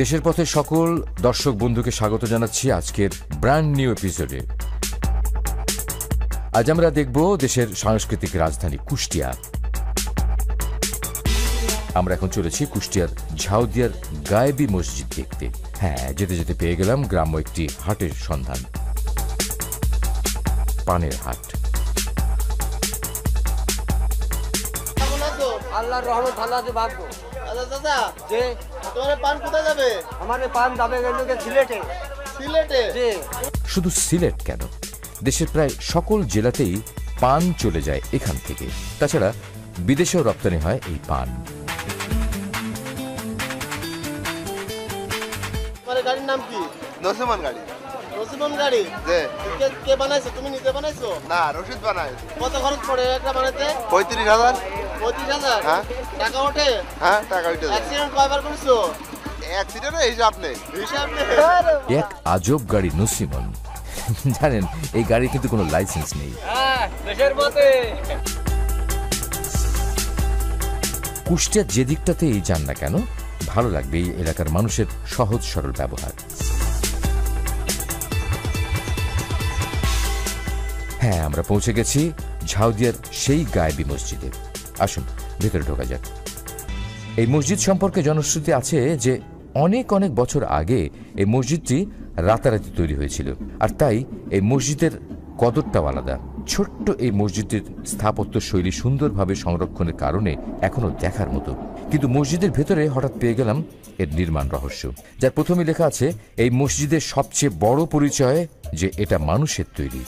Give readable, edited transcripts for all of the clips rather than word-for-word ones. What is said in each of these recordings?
দেশের পথে সকল দর্শক বন্ধুকে স্বাগত জানাচ্ছি আজকের ব্র্যান্ড নিউ এপিসোডে। আজ আমরা দেখব দেশের সাংস্কৃতিক রাজধানী কুষ্টিয়া। আমরা এখন চলেছি কুষ্টিয়ার ঝাউদিয়ার গায়েবী মসজিদ দেখতে। হ্যাঁ, যেতে যেতে পেয়ে গেলাম গ্রাম্য একটি হাটের সন্ধান, পানের হাট। আল্লাহর রহমত ভালো আছে ভাগ্য। আচ্ছা চাচা, যে তোমার পান কোথায় যাবে? আমাদের পান যাবে সিলেটে। সিলেটে? জি। শুধু সিলেট কেন, দেশের প্রায় সকল জেলাতেই পান চলে যায় এখান থেকে। তাছাড়া বিদেশেও রপ্তানি হয় এই পান। তোমার গাড়ির নাম কি? নসিমন গাড়ি। রসিমন গাড়ি? যে কে বানাইছো? তুমি নিজে বানাইছো? না, রশিদ বানায়। কত খরচ পড়ে একটা বানাইতে? 35,000। 35,000? হ্যাঁ। টাকা ওঠে? হ্যাঁ, টাকা উঠে যায়। অ্যাক্সিডেন্ট কয়বার করেছো? অ্যাক্সিডেন্ট হিসাব নেই। হিসাব নেই। এক আজব গাড়ি নসিমন। জানেন, এই গাড়ির কিন্তু কোনো লাইসেন্স নেই। দেশের মতে কুষ্টিয়ার যে দিকটাতেই যান না কেন, ভালো লাগবে এই এলাকার মানুষের সহজ সরল ব্যবহার। হ্যাঁ, আমরা পৌঁছে গেছি ঝাউদিয়ার সেই গায়েবী মসজিদে। আসুন ভেতরে ঢোকা যাক। এই মসজিদ সম্পর্কে জনশ্রুতি আছে যে অনেক অনেক বছর আগে এই মসজিদটি রাতারাতি তৈরি হয়েছিল, আর তাই এই মসজিদের কদরটাও আলাদা। ছোট্ট এই মসজিদের স্থাপত্য শৈলী সুন্দরভাবে সংরক্ষণের কারণে এখনো দেখার মতো। কিন্তু মসজিদের ভেতরে হঠাৎ পেয়ে গেলাম এর নির্মাণ রহস্য, যার প্রথমে লেখা আছে এই মসজিদের সবচেয়ে বড় পরিচয় যে এটা মানুষের তৈরি।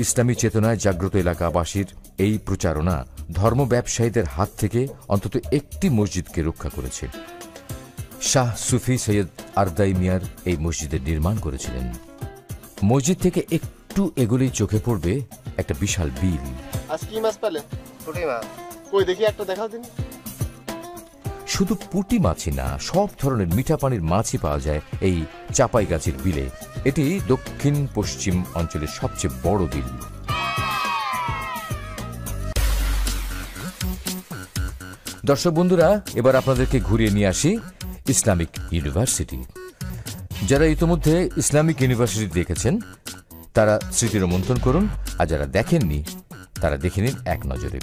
ইসলামী চেতনায় জাগ্রত এলাকাবাসীর এই প্রচারণা ধর্ম ব্যবসায়ীদের হাত থেকে অন্তত একটি মসজিদকে রক্ষা করেছে। শাহ সুফি সৈয়দ আরদাই মিয়ার এই মসজিদের নির্মাণ করেছিলেন। মসজিদ থেকে একটু এগোলেই চোখে পড়বে একটা বিশাল বিল। আজ কি মাছ পেলে? পুঁটি মাছ। কই দেখি একটা দেখাও দিন। শুধু পুঁটি মাছই না, সব ধরনের মিঠা পানির মাছই পাওয়া যায় এই চাপাইগাছির বিলে। এটি দক্ষিণ পশ্চিম অঞ্চলের সবচেয়ে বড় বিল। দর্শক বন্ধুরা, এবার আপনাদেরকে ঘুরিয়ে নিয়ে আসি ইসলামিক ইউনিভার্সিটি। যারা ইতিমধ্যে ইসলামিক ইউনিভার্সিটি দেখেছেন তারা স্মৃতির মন্থন করুন, আর যারা দেখেননি তারা দেখে নিন এক নজরে।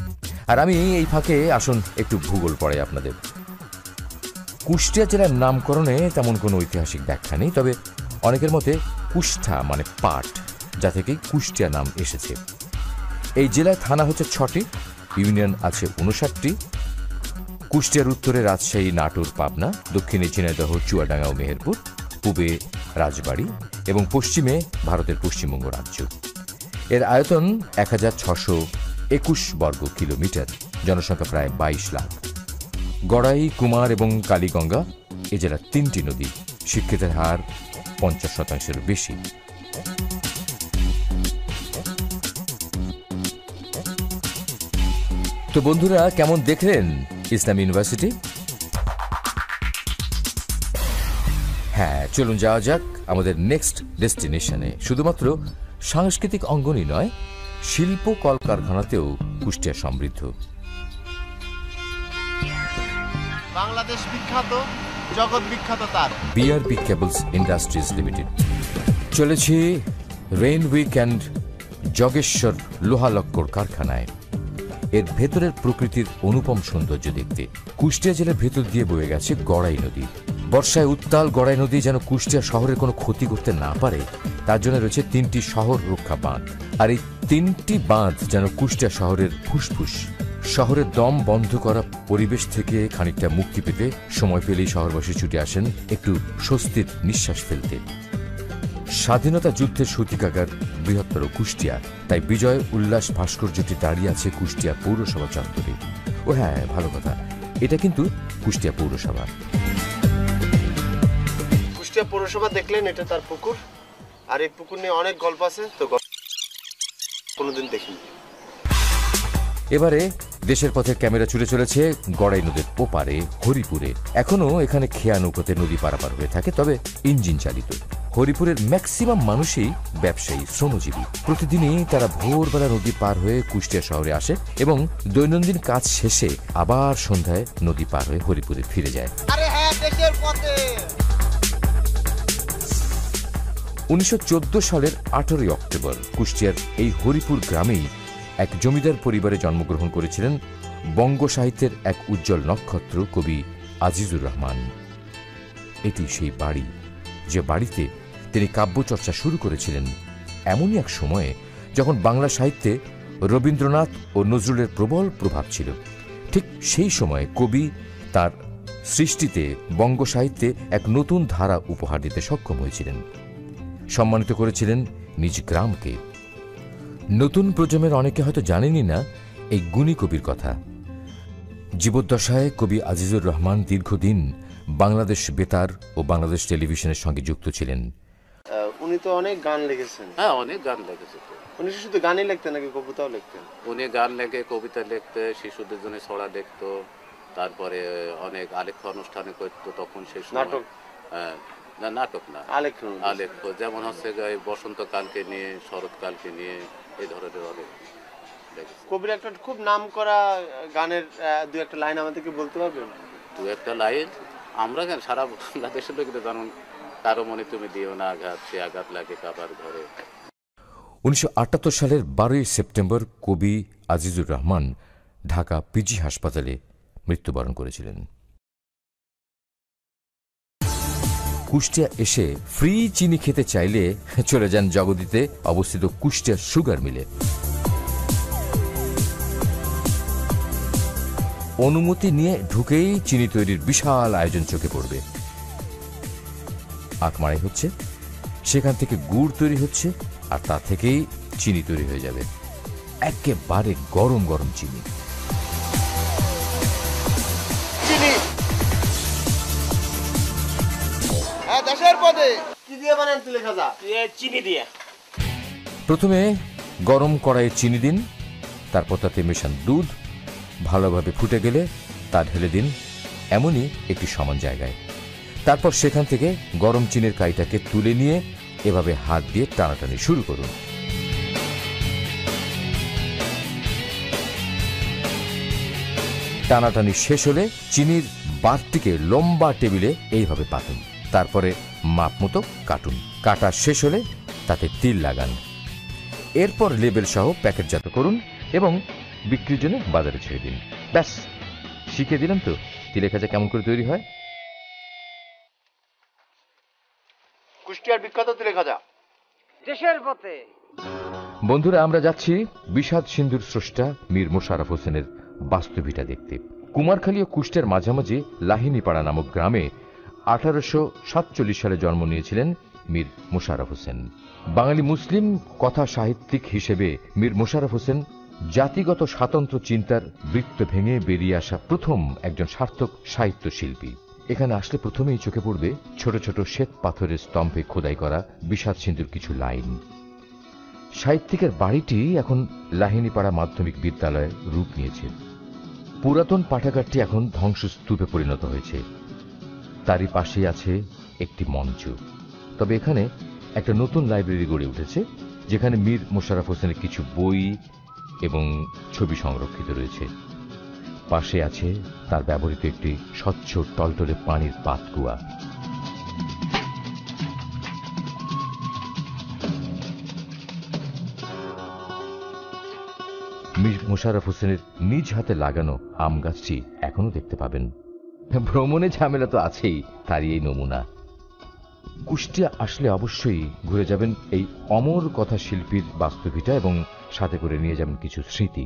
আর আমি এই ফাঁকে আসুন একটু ভূগোল পড়ে আপনাদের। কুষ্টিয়া জেলার নামকরণে তেমন কোনো ঐতিহাসিক ব্যাখ্যা নেই, তবে অনেকের মতে কুষ্ঠা মানে পাট, যা থেকে কুষ্টিয়া নাম এসেছে। এই জেলায় থানা হচ্ছে 6টি, ইউনিয়ন আছে 59টি। কুষ্টিয়ার উত্তরে রাজশাহী, নাটোর, পাবনা, দক্ষিণে ঝিনাইদহ, চুয়াডাঙ্গা ও মেহেরপুর, পূবে রাজবাড়ী এবং পশ্চিমে ভারতের পশ্চিমবঙ্গ রাজ্য। এর আয়তন 1621 বর্গ কিলোমিটার, জনসংখ্যা প্রায় 22 লাখ। গড়াই, কুমার এবং কালীগঙ্গা এ জেলার 3টি নদী। শিক্ষিতের হার 50%-এর বেশি। তো বন্ধুরা, কেমন দেখলেন ইসলাম ইউনিভার্সিটি? হ্যাঁ, চলুন যাওয়া যাক আমাদের নেক্সট ডেস্টিনেশনে। শুধুমাত্র সাংস্কৃতিক অঙ্গনই নয়, শিল্প কলকারখানাতেও কুষ্টিয়া সমৃদ্ধ। বাংলাদেশ বিখ্যাত, জগৎ বিখ্যাত তার বিআরবি কেবলস ইন্ডাস্ট্রিজ লিমিটেড। চলেছি রেইন উইকেন্ড জগেশ্বর লোহালক্কর কারখানায়। এর ভেতরের প্রকৃতির অনুপম সৌন্দর্য দেখতে। কুষ্টিয়া জেলার ভেতর দিয়ে বয়ে গেছে গড়াই নদী। বর্ষায় উত্তাল গড়াই নদী যেন কুষ্টিয়া শহরের কোনো ক্ষতি করতে না পারে, তার জন্য রয়েছে 3টি শহর রক্ষা বাঁধ। আর এই 3টি বাঁধ যেন কুষ্টিয়া শহরের ফুসফুস। শহরের দম বন্ধ করা পরিবেশ থেকে খানিকটা মুক্তি পেতে সময় পেলেই শহরবাসী ছুটে আসেন একটু স্বস্তির নিঃশ্বাস ফেলতে। স্বাধীনতা যুদ্ধের সূতিকাগার বৃহত্তর কুষ্টিয়া, তাই বিজয় উল্লাস ভাস্কর্যটি দাঁড়িয়ে আছে কুষ্টিয়া পৌরসভা চত্বরে। ও হ্যাঁ, ভালো কথা, এটা কিন্তু কুষ্টিয়া পৌরসভা। কুষ্টিয়া পৌরসভা দেখলেন, এটা তার পুকুর। আর এই পুকুর নিয়ে অনেক গল্প আছে, তো কোনোদিন দেখিনি। এবারে দেশের পথে ক্যামেরা ছুটে চলেছে গড়াই নদীর ওপারে হরিপুরে। এখনো এখানে খেয়া নৌকোতে নদী পারাপার হয়ে থাকে, তবে ইঞ্জিন চালিত। হরিপুরের ম্যাক্সিমাম মানুষই ব্যবসায়ী, শ্রমজীবী। প্রতিদিনই তারা ভোরবেলা নদী পার হয়ে কুষ্টিয়া শহরে আসে এবং দৈনন্দিন কাজ শেষে আবার সন্ধ্যায় নদী পার হয়ে হরিপুরে ফিরে যায়। 1914 সালের 18 অক্টোবর কুষ্টিয়ার এই হরিপুর গ্রামেই এক জমিদার পরিবারে জন্মগ্রহণ করেছিলেন বঙ্গ সাহিত্যের এক উজ্জ্বল নক্ষত্র কবি আজিজুর রহমান। এটি সেই বাড়ি যে বাড়িতে তিনি কাব্যচর্চা শুরু করেছিলেন এমনই এক সময়ে যখন বাংলা সাহিত্যে রবীন্দ্রনাথ ও নজরুলের প্রবল প্রভাব ছিল। ঠিক সেই সময়ে কবি তার সৃষ্টিতে বঙ্গ সাহিত্যে এক নতুন ধারা উপহার দিতে সক্ষম হয়েছিলেন। সম্মানিত করেছিলেন নিজ গ্রামকে। নতুন প্রজন্মের অনেকে হয়তো জানেনই না এই গুণী কবির কথা। জীবদ্দশায় কবি আজিজুর রহমান দীর্ঘদিন বাংলাদেশ বেতার ও বাংলাদেশ টেলিভিশনের সঙ্গে যুক্ত ছিলেন। উনি তো অনেক গান লিখেছেন। হ্যাঁ, অনেক গান লিখেছে। উনি শুধু গানই লিখতেন নাকি কবিতাও লিখতেন? উনি গান লেখে, কবিতা লিখতে, শিশুদের জন্য ছড়া লিখতো, তারপরে অনেক আলেখ্য অনুষ্ঠানে করতো। তখন সেই নাটক? না, নাটক না, আলেখ্য। যেমন হচ্ছে বসন্তকালকে নিয়ে, শরৎকালকে নিয়ে, এই ধরনের অনেক। কবির একটা খুব নাম করা গানের দু একটা লাইন আমাদেরকে বলতে পারবেন? দু একটা লাইন আমরা গান সারা বাংলাদেশের লোকেদের জানুন, কারো মনে তুমি দিও না আঘাত, সে আঘাত লাগে কাবার ঘরে। 1978 সালের 12 সেপ্টেম্বর কবি আজিজুর রহমান ঢাকা পিজি হাসপাতালে মৃত্যুবরণ করেছিলেন। কুষ্টিয়া এসে ফ্রি চিনি খেতে চাইলে চলে যান জগদীতে অবস্থিত কুষ্টিয়া সুগার মিলে। অনুমতি নিয়ে ঢুকেই চিনি তৈরির বিশাল আয়োজন চোখে পড়বে। আখমারাই হচ্ছে, সেখান থেকে গুড় তৈরি হচ্ছে, আর তা থেকেই চিনি তৈরি হয়ে যাবে। একেবারে গরম গরম চিনি। দেশের পদে কি দিয়ে বানান তুলে খাজা? চিনি দিয়ে। প্রথমে গরম কড়াইয়ে চিনি দিন, তারপর তাতে মেশান দুধ। ভালোভাবে ফুটে গেলে তা ঢেলে দিন এমনই একটি সমান জায়গায়। তারপর সেখান থেকে গরম চিনির কাইটাকে তুলে নিয়ে এভাবে হাত দিয়ে টানাটানি শুরু করুন। টানাটানি শেষ হলে চিনির বারটিকে লম্বা টেবিলে এইভাবে পাতুন। তারপরে মাপ মতো কাটুন। কাটা শেষ হলে তাতে তিল লাগান। এরপর লেবেল সহ প্যাকেটজাত করুন এবং বিক্রির জন্য বাজারে ছেড়ে দিন। ব্যাস, শিখিয়ে দিলাম তো তিলে খাজা কেমন করে তৈরি হয়। কুষ্টিয়ার বিখ্যাত তিলে খাজা দেশের পথে। বন্ধুরা, আমরা যাচ্ছি বিষাদ সিন্ধুর স্রষ্টা মীর মোশাররফ হোসেনের বাস্তুভিটা দেখতে। কুমারখালী ও কুষ্টিয়ার মাঝামাঝি লাহিনীপাড়া নামক গ্রামে 1847 সালে জন্ম নিয়েছিলেন মীর মোশাররফ হোসেন। বাঙালি মুসলিম কথা সাহিত্যিক হিসেবে মীর মোশাররফ হোসেন জাতিগত স্বাতন্ত্র চিন্তার বৃত্ত ভেঙে বেরিয়ে আসা প্রথম একজন সার্থক সাহিত্য শিল্পী। এখানে আসলে প্রথমেই চোখে পড়বে ছোট ছোট শ্বেত পাথরের স্তম্ভে খোদাই করা বিষাদ সিন্ধুর কিছু লাইন। সাহিত্যিকের বাড়িটি এখন লাহিনীপাড়া মাধ্যমিক বিদ্যালয়ে রূপ নিয়েছে। পুরাতন পাঠাগারটি এখন ধ্বংসস্তূপে পরিণত হয়েছে। তারই পাশেই আছে একটি মঞ্চ। তবে এখানে একটা নতুন লাইব্রেরি গড়ে উঠেছে, যেখানে মীর মোশাররফ হোসেনের কিছু বই এবং ছবি সংরক্ষিত রয়েছে। পাশে আছে তার ব্যবহৃত একটি স্বচ্ছ টলটলে পানির পাতকুয়া। মীর মোশাররফ হোসেনের নিজ হাতে লাগানো আম গাছটি এখনো দেখতে পাবেন। ভ্রমণে ঝামেলা তো আছেই, তারই এই নমুনা। কুষ্টিয়া আসলে অবশ্যই ঘুরে যাবেন এই অমর কথা শিল্পীর বাস্তুভিটা এবং সাথে করে নিয়ে যাবেন কিছু স্মৃতি।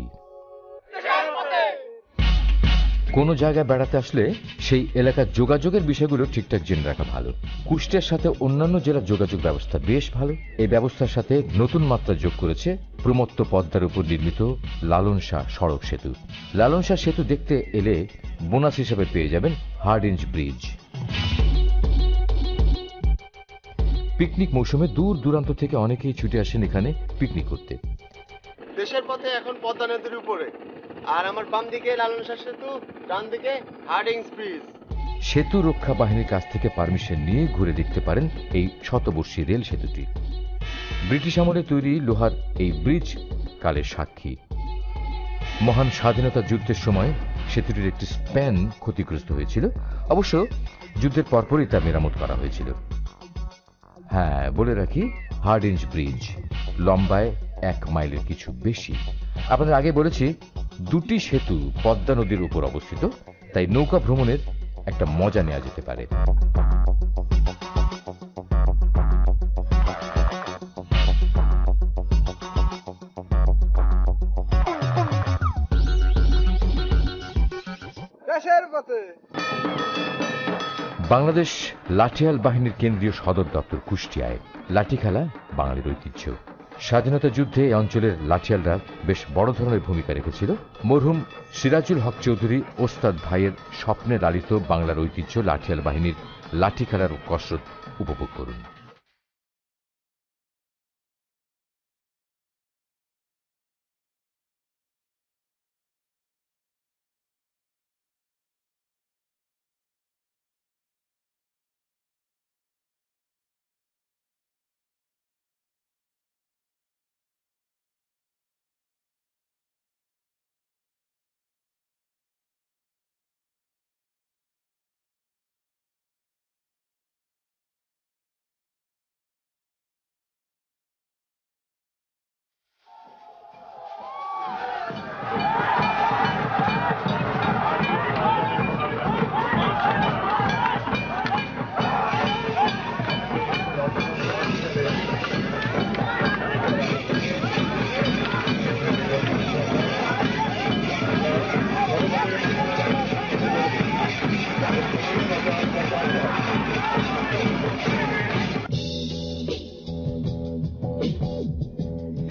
কোনো জায়গায় বেড়াতে আসলে সেই এলাকার যোগাযোগের বিষয়গুলো ঠিকঠাক জেনে রাখা ভালো। কুষ্টিয়ার সাথে অন্যান্য জেলার যোগাযোগ ব্যবস্থা বেশ ভালো। এই ব্যবস্থার সাথে নতুন মাত্রা যোগ করেছে প্রমত্ত পদ্মার উপর নির্মিত লালন শাহ সড়ক সেতু। লালন শাহ সেতু দেখতে এলে বোনাস হিসেবে পেয়ে যাবেন হার্ডিঞ্জ ব্রিজ। পিকনিক মৌসুমে দূর দূরান্ত থেকে অনেকেই ছুটে আসেন এখানে পিকনিক করতে। দেশের পথে এখন পদ্মা নদীর উপরে, আর আমার বাম দিকে লালন শাহ সেতু, ডান দিকে হার্ডিংস ব্রিজ। সেতু রক্ষা বাহিনীর কাছ থেকে পারমিশন নিয়ে ঘুরে দেখতে পারেন এই শতবর্ষী রেল সেতুটি। ব্রিটিশ আমলে তৈরি লোহার এই ব্রিজ কালের সাক্ষী। মহান স্বাধীনতা যুদ্ধের সময় সেতুটির একটি স্প্যান ক্ষতিগ্রস্ত হয়েছিল, অবশ্য যুদ্ধের পরপরই তা মেরামত করা হয়েছিল। হ্যাঁ, বলে রাখি, হার্ডিঞ্জ ব্রিজ লম্বায় 1 মাইলের কিছু বেশি। আপনাদের আগে বলেছি, দুটি সেতু পদ্মা নদীর উপর অবস্থিত, তাই নৌকা ভ্রমণের একটা মজা নেওয়া যেতে পারে। বাংলাদেশ লাঠিয়াল বাহিনীর কেন্দ্রীয় সদর দপ্তর কুষ্টিয়ায়। লাঠি খেলা বাঙালির ঐতিহ্য। স্বাধীনতা যুদ্ধে এই অঞ্চলের লাঠিয়ালরা বেশ বড় ধরনের ভূমিকা রেখেছিল। মরহুম সিরাজুল হক চৌধুরী ওস্তাদ ভাইয়ের স্বপ্নে লালিত বাংলার ঐতিহ্য লাঠিয়াল বাহিনীর লাঠি খেলার কসরত উপভোগ করুন।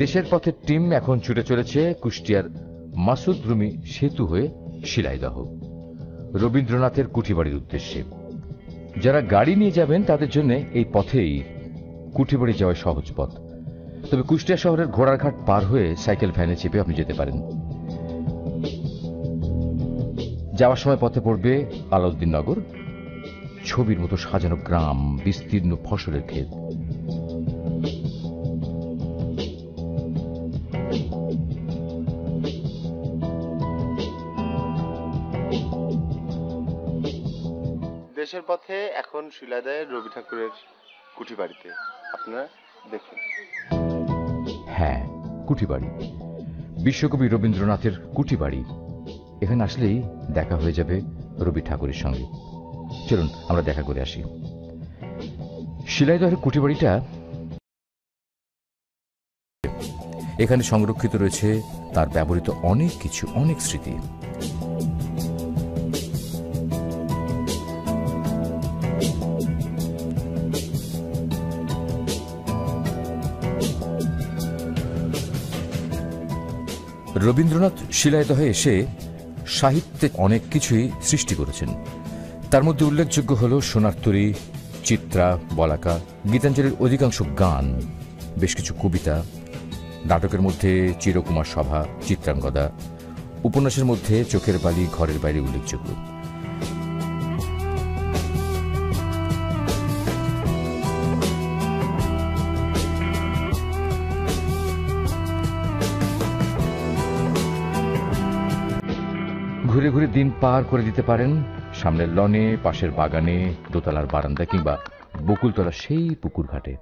দেশের পথের টিম এখন ছুটে চলেছে কুষ্টিয়ার মাসুদ রুমি সেতু হয়ে শিলাইদহ, রবীন্দ্রনাথের কুঠিবাড়ির উদ্দেশ্যে। যারা গাড়ি নিয়ে যাবেন তাদের জন্য এই পথেই কুঠিবাড়ি যাওয়ার সহজ পথ। তবে কুষ্টিয়া শহরের ঘোড়ারঘাট পার হয়ে সাইকেল ভ্যানে চেপে আপনি যেতে পারেন। যাওয়ার সময় পথে পড়বে আলাউদ্দিন নগর, ছবির মতো সাজানো গ্রাম, বিস্তীর্ণ ফসলের ক্ষেত। দেশের পথে এখন শিলাইদহের রবি ঠাকুরের কুঠিবাড়িতে, আপনারা দেখুন। হ্যাঁ, কুঠিবাড়ি, বিশ্বকবি রবীন্দ্রনাথের কুঠিবাড়ি। এখানে আসলেই দেখা হয়ে যাবে রবি ঠাকুরের সঙ্গে। চলুন আমরা দেখা করে আসি। শিলাইদহের কুঠিবাড়িটা, এখানে সংরক্ষিত রয়েছে তার ব্যবহৃত অনেক কিছু, অনেক স্মৃতি। রবীন্দ্রনাথ শিলাইদহে এসে সাহিত্যে অনেক কিছুই সৃষ্টি করেছেন। তার মধ্যে উল্লেখযোগ্য হল সোনার তরী, চিত্রা, বলাকা, গীতাঞ্জলির অধিকাংশ গান, বেশ কিছু কবিতা, নাটকের মধ্যে চিরকুমার সভা, চিত্রাঙ্গদা, উপন্যাসের মধ্যে চোখের বালি, ঘরের বাইরে উল্লেখযোগ্য। ঘুরে ঘুরে দিন পার করে দিতে পারেন সামনের লনে, পাশের বাগানে, দোতলার বারান্দা কিংবা বকুলতলা সেই পুকুর ঘাটে।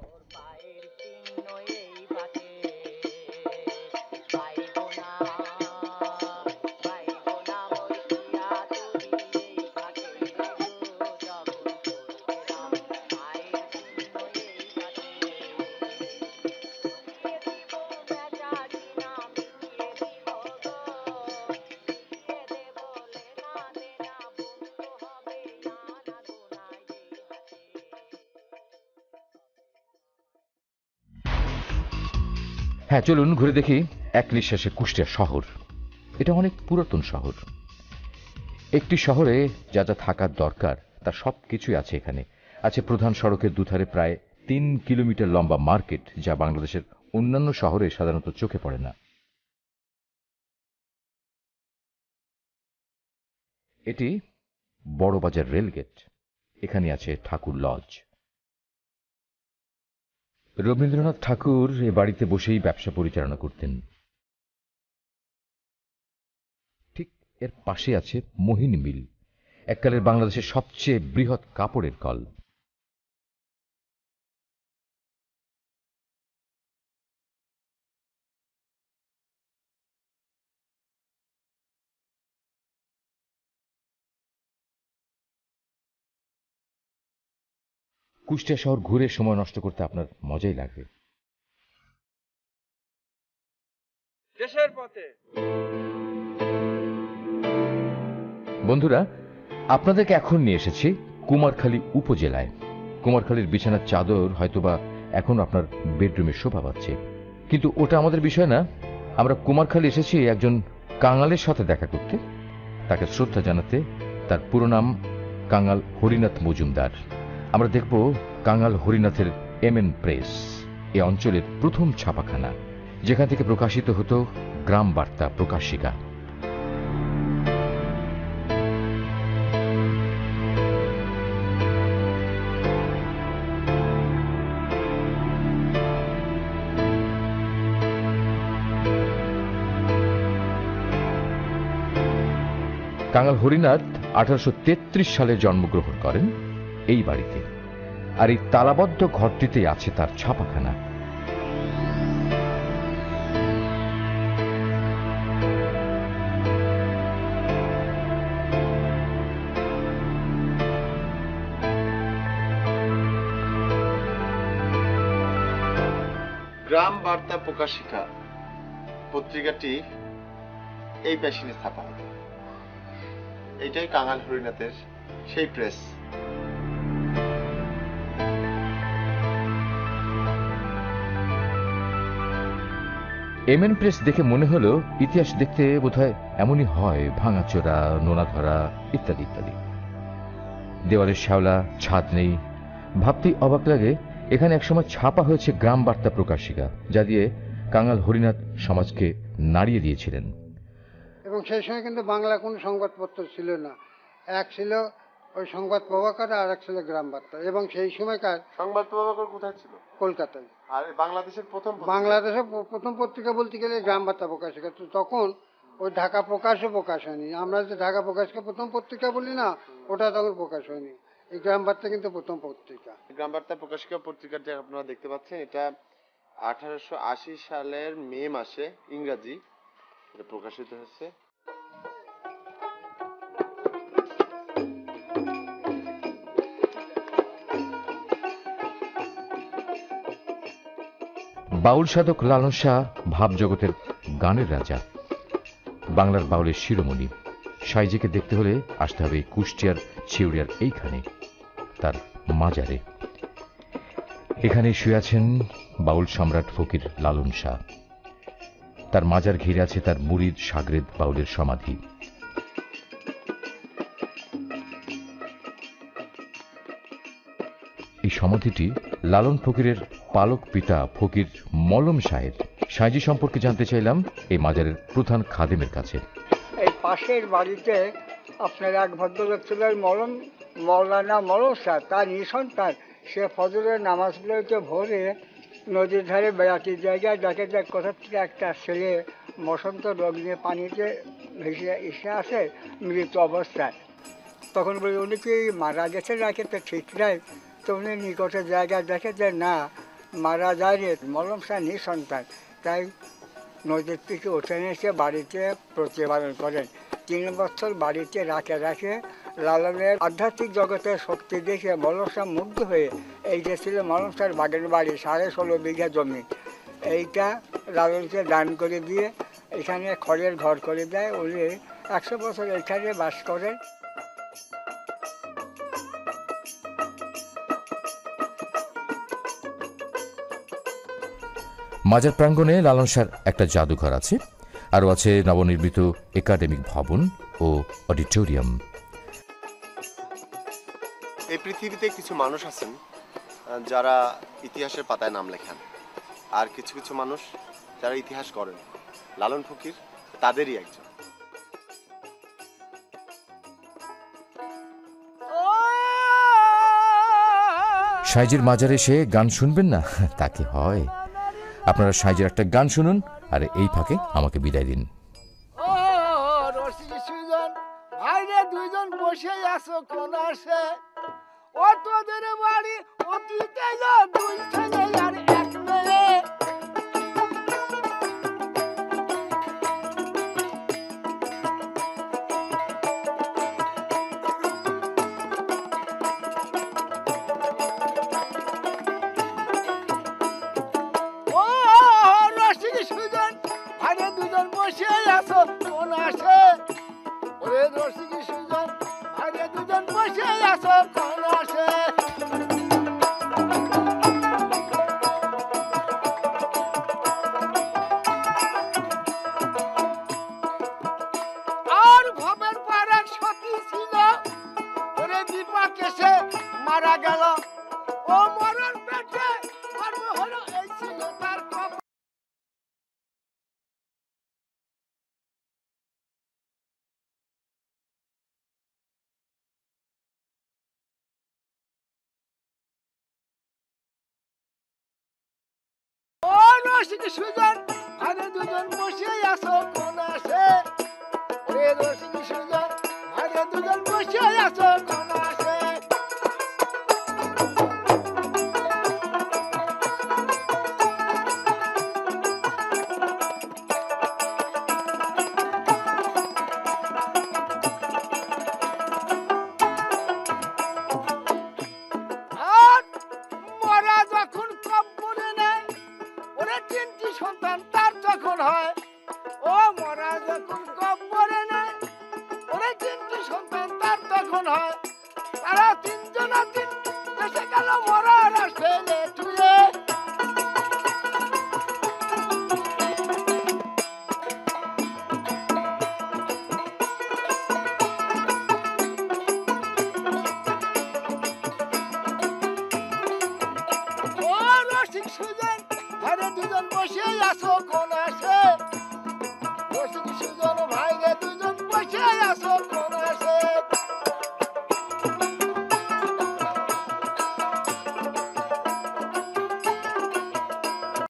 হ্যাঁ, চলুন ঘুরে দেখি এক নিঃশ্বাসে কুষ্টিয়া শহর। এটা অনেক পুরাতন শহর। একটি শহরে যা যা থাকার দরকার তার সবকিছুই আছে এখানে। আছে প্রধান সড়কের দুধারে প্রায় 3 কিলোমিটার লম্বা মার্কেট, যা বাংলাদেশের অন্যান্য শহরে সাধারণত চোখে পড়ে না। এটি বড়বাজার রেলগেট। এখানে আছে ঠাকুর লজ। রবীন্দ্রনাথ ঠাকুর এ বাড়িতে বসেই ব্যবসা পরিচালনা করতেন। ঠিক এর পাশে আছে মোহিনী মিল, এককালের বাংলাদেশের সবচেয়ে বৃহৎ কাপড়ের কল। কুষ্টিয়া শহর ঘুরে সময় নষ্ট করতে আপনার মজাই লাগবে। দেশের পথে বন্ধুরা, আপনাদেরকে এখন নিয়ে এসেছি কুমারখালী উপজেলায়। কুমারখালীর বিছানার চাদর হয়তোবা এখন আপনার বেডরুমে শোভা পাচ্ছে, কিন্তু ওটা আমাদের বিষয় না। আমরা কুমারখালী এসেছি একজন কাঙালের সাথে দেখা করতে, তাকে শ্রদ্ধা জানাতে। তার পুরো নাম কাঙাল হরিনাথ মজুমদার। আমরা দেখব কাঙাল হরিনাথের এমএন প্রেস, এ অঞ্চলের প্রথম ছাপাখানা, যেখান থেকে প্রকাশিত হতো গ্রাম বার্তা প্রকাশিকা। কাঙাল হরিনাথ 1833 সালে জন্মগ্রহণ করেন এই বাড়িতে, আর এই তালাবদ্ধ ঘরটিতে আছে তার ছাপাখানা। গ্রাম বার্তা প্রকাশিকা পত্রিকাটি এই মেশিনে ছাপা হতো। এইটাই কাঙাল হরিনাথের সেই প্রেস। এমএন প্রেস দেখে মনে হলো ইতিহাস দেখতে বোধহয় এমনই হয়, ভাঙাচোরা, নোনা ধরা ইত্যাদি ইত্যাদি। দেওয়ালের শ্যাওলা, ছাদ নেই, ভাবতেই অবাক লাগে এখানে একসময় ছাপা হয়েছে গ্রাম বার্তা প্রকাশিকা, যা দিয়ে কাঙাল হরিনাথ সমাজকে নাড়িয়ে দিয়েছিলেন। এবং সেই সময় কিন্তু বাংলা কোনো সংবাদপত্র ছিল না, এক ছিল ওই সংবাদ প্রভাকর আর এক ছিল গ্রাম বার্তা। এবং সেই সময়কার সংবাদ প্রভাকর কোথায় ছিল? কলকাতায়। আর বাংলাদেশের প্রথম পত্রিকা বলতে গেলে গ্রাম বার্তা প্রকাশিকা। তো তখন ওই ঢাকা প্রকাশও প্রকাশ হয়নি। আমরা যে ঢাকা প্রকাশকে প্রথম পত্রিকা বলি না, ওটা তখন প্রকাশ হয়নি। এই গ্রাম বার্তা কিন্তু প্রথম পত্রিকা। গ্রাম বার্তা প্রকাশিকা পত্রিকাটি আপনারা দেখতে পাচ্ছেন, এটা 1880 সালের মে মাসে ইংরাজি এটা প্রকাশিত হয়েছে। বাউল সাধক লালন শাহ ভাবজগতের গানের রাজা, বাংলার বাউলের শিরোমণি। সাইজিকে দেখতে হলে আসতে হবে কুষ্টিয়ার ছিউড়িয়ার এইখানে, তার মাজারে। এখানে শুয়ে আছেন বাউল সম্রাট ফকির লালন শাহ। তার মাজার ঘিরে আছে তার মুরিদ সাগরেদ বাউলের সমাধি। এই সমাধিটি লালন ফকিরের পালক পিতা ফকির মলম শাহের। সাইজি সম্পর্কে জানতে চাইলাম এই মাজারের প্রধান খাদেমের কাছে। এই পাশের বাড়িতে আপনার এক ভদ্রলোক ছিলেন মৌলানা মলম শাহ, তার নিঃসন্তান। সে ফজরের নামাজগুলোতে ভোরে নদীর ধারে বেড়াতে জায়গায় দেখে যে কোথা থেকে একটা ছেলে বসন্ত রোগ নিয়ে পানিতে ভেসে এসে আসে মৃত অবস্থায়। তখন বলি উনি কি মারা গেছে নাকি, তো ঠিক নাই। তো উনি নিকটের জায়গায় দেখে যে না, মারা যায়নি, মলম শাহ নিঃসন্তান। তাই নদীর থেকে উঠে এসে বাড়িতে প্রতিপালন করেন। 3 বছর বাড়িতে রাখে লালনের আধ্যাত্মিক জগতের শক্তি দেখে মলম শাহ মুগ্ধ হয়ে এই যে ছিল মলম শাহর বাগের বাড়ি 16.5 বিঘা জমি, এইটা লালনকে দান করে দিয়ে এখানে খড়ের ঘর করে দেয়। উনি 100 বছর এখানে বাস করেন। মাজার প্রাঙ্গণে লালন শাহর একটা জাদুঘর আছে, আরও আছে নবনির্মিত একাডেমিক ভবন ও অডিটোরিয়াম। এই পৃথিবীতে কিছু মানুষ আছেন যারা ইতিহাসের পাতায় নাম লেখান, আর কিছু কিছু মানুষ যারা ইতিহাস করেন। লালন ফকির তাদেরই একজন। সাইজের মাজারে এসে গান শুনবেন না, তাকে হয়। আপনারা সাইজের একটা গান শুনুন, আর এই ফাঁকে আমাকে বিদায় দিন। ও রসিক সুজন ভাইরে দুইজন বসে আছো কোন আসে, ও তোদের বাড়ি অতীতে দুই ছেলে আর এক মেয়ে। ও রসিক সুজন ভাইরে দুজন বসে আছো কোন আসে, ওরে রসিক সুজন ভাইরে দুজন বসে আছো কোন আসে। আর ভবের পাড়ার সতী ছিল, ওরে বিপাক এসে মারা গেল, ও মরণ পেটে কর্ম হলো, এই ছিল তার কপাল। ও রসিক সুজন ভাইরে দুজন বসে আছো কোন আসে, ওরে রসিক সুজন ভাইরে দুজন বসে আছো কোন আসে। আর মরা যখন কব্বরে নেয়, ওরে তিনটি সন্তান তার যখন হয়, ও মরা যখন কব্বরে নেয়, ওরে তিনটি সন্তান তার তখন হয়, তারা তিনজনা তিন দেশে গেল মরার আর ফেলে থুয়ে। ও রসিক সুজন ঘরে দুজন বসে আছো কোন আসে, রসিক সুজন